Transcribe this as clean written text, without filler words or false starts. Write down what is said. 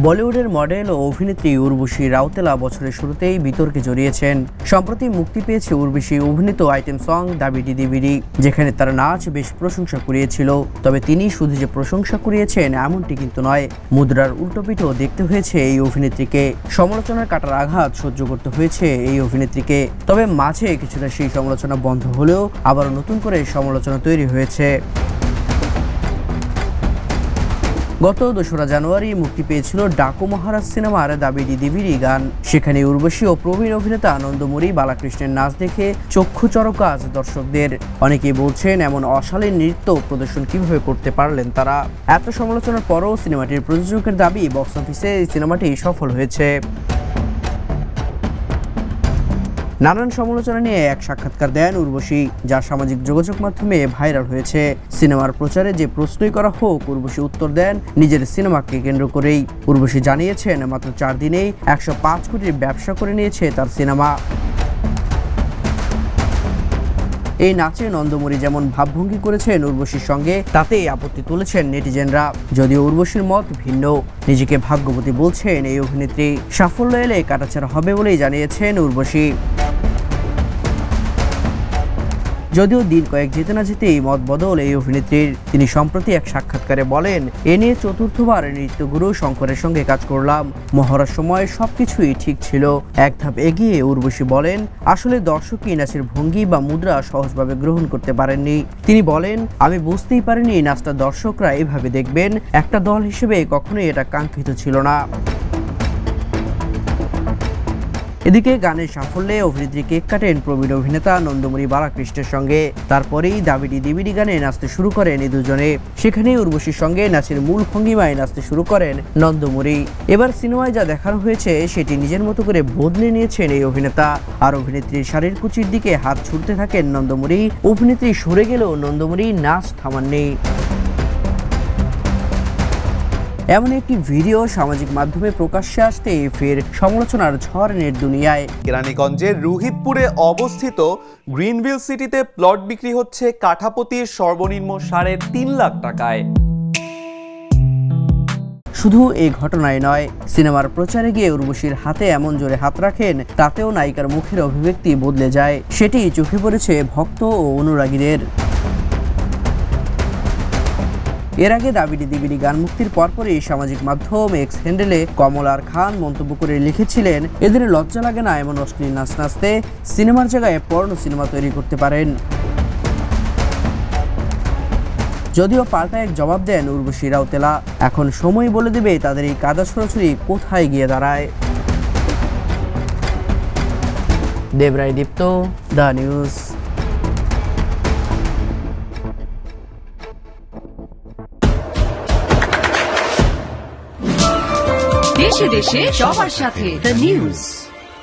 বলিউডের মডেল ও অভিনেত্রী উর্বশী রাউতেলা বছরের শুরুতেই বিতর্কে জড়িয়েছেন। সম্প্রতি মুক্তি পেয়েছে উর্বশী অভিনীত আইটেম সং দাবিডি দিবিডি, যেখানে তার নাচ বেশ প্রশংসা কুড়িয়েছিল। তবে তিনি শুধু যে প্রশংসা কুড়িয়েছেন এমনটি কিন্তু নয়, মুদ্রার উল্টোপিঠও দেখতে হয়েছে এই অভিনেত্রীকে। সমালোচনার কাটার আঘাত সহ্য করতে হয়েছে এই অভিনেত্রীকে। তবে মাঝে কিছুটা সেই সমালোচনা বন্ধ হলেও আবার নতুন করে সমালোচনা তৈরি হয়েছে। গত ২রা জানুয়ারি মুক্তি পেয়েছিল ডাকু মহারাজ সিনেমার দাবিডি দিবিডি গান। সেখানে উর্বশী ও প্রবীণ অভিনেতা আনন্দমুরি বালাকৃষ্ণের নাচ দেখে চক্ষু চড়ক আজ দর্শকদের। অনেকেই বলছেন এমন অশালীন নৃত্য প্রদর্শন কিভাবে করতে পারলেন তারা। এত সমালোচনার পরও সিনেমাটির প্রযোজকের দাবি বক্স অফিসে এই সিনেমাটি সফল হয়েছে। নানান সমালোচনা নিয়ে এক সাক্ষাৎকার দেন উর্বশী, যা সামাজিক যোগাযোগ মাধ্যমে ভাইরাল হয়েছে। সিনেমার প্রচারে যে প্রশ্নই করা হোক, উর্বশী উত্তর দেন নিজের সিনেমাকে কেন্দ্র করেই। উর্বশী জানিয়েছেন মাত্র 4 দিনেই 105 কোটির ব্যবসা করে নিয়েছে তার সিনেমা। এই নাচে নন্দমুরি যেমন ভাবভঙ্গি করেছেন উর্বশীর সঙ্গে, তাতেই আপত্তি তুলেছেন নেটিজেনরা। যদিও উর্বশীর মত ভিন্ন, নিজেকে ভাগ্যবতী বলছেন এই অভিনেত্রী। সাফল্য এলে কাটাছাড়া হবে বলেই জানিয়েছেন উর্বশী। যদিও দিন কয়েক যেতে না যেতেই মত বদল এই অভিনেত্রীর। তিনি সম্প্রতি এক সাক্ষাৎকারে বলেন, এ নিয়ে 4র্থবার নৃত্যগুরু শঙ্করের সঙ্গে কাজ করলাম। মহড়ার সময় সবকিছুই ঠিক ছিল। এক ধাপ এগিয়ে উর্বশী বলেন, আসলে দর্শকই নাচের ভঙ্গি বা মুদ্রা সহজভাবে গ্রহণ করতে পারেননি। তিনি বলেন, আমি বুঝতেই পারিনি নাচটা দর্শকরা এভাবে দেখবেন। একটা দল হিসেবে কখনোই এটা কাঙ্ক্ষিত ছিল না। এদিকে গানের সাফল্যে অভিনেত্রী কেক কাটেন প্রবীণ অভিনেতা নন্দমুরি বালাকৃষ্ণের সঙ্গে। তারপরেই দাবিডি দিবিডি গানে নাচতে শুরু করেন এই দুজনে। সেখানেই উর্বশীর সঙ্গে নাচের মূল ভঙ্গিমায় নাচতে শুরু করেন নন্দমুরি। এবার সিনেমায় যা দেখানো হয়েছে সেটি নিজের মতো করে বদলে নিয়েছেন এই অভিনেতা। আর অভিনেত্রীর শাড়ির কুচির দিকে হাত ছুড়তে থাকেন নন্দমুরি। অভিনেত্রী সরে গেলেও নন্দমুরি নাচ থামাননি। এমন একটি ভিডিও সামাজিক মাধ্যমে প্রকাশ্যে আসতে ফের সমালোচনার ঝড় নেট দুনিয়ায়। কেরানীগঞ্জের রুহিতপুরে অবস্থিত গ্রিনভিল সিটিতে প্লট বিক্রি হচ্ছে কাঠাপতির সর্বনিম্ন 3.5 লাখ টাকায়। শুধু এই ঘটনায় নয়, সিনেমার প্রচারে গিয়ে উর্বশীর হাতে এমন জোরে হাত রাখেন, তাতেও নায়িকার মুখের অভিব্যক্তি বদলে যায়। সেটি চোখে পড়েছে ভক্ত ও অনুরাগীদের। এর আগে দাবিডি দিবিডি গান মুক্তির পরপরই সামাজিক মাধ্যম এক্স হ্যান্ডেলে কমলার খান মন্তব্য করে লিখেছিলেন, এদের লজ্জা লাগে না এমন অশ্লীল নাচ নাচতে? সিনেমার জায়গায় পর্নো সিনেমা তৈরি করতে পারেন। যদিও পাল্টা এক জবাব দেন উর্বশী রাউতেলা, এখন সময় বলে দেবে তাদের এই কাদা ছড়াছড়ি কোথায় গিয়ে দাঁড়ায়। দেবরায় দীপ্ত, দ্য নিউজ। দেশে দেশে সবার সাথে দ্য নিউজ।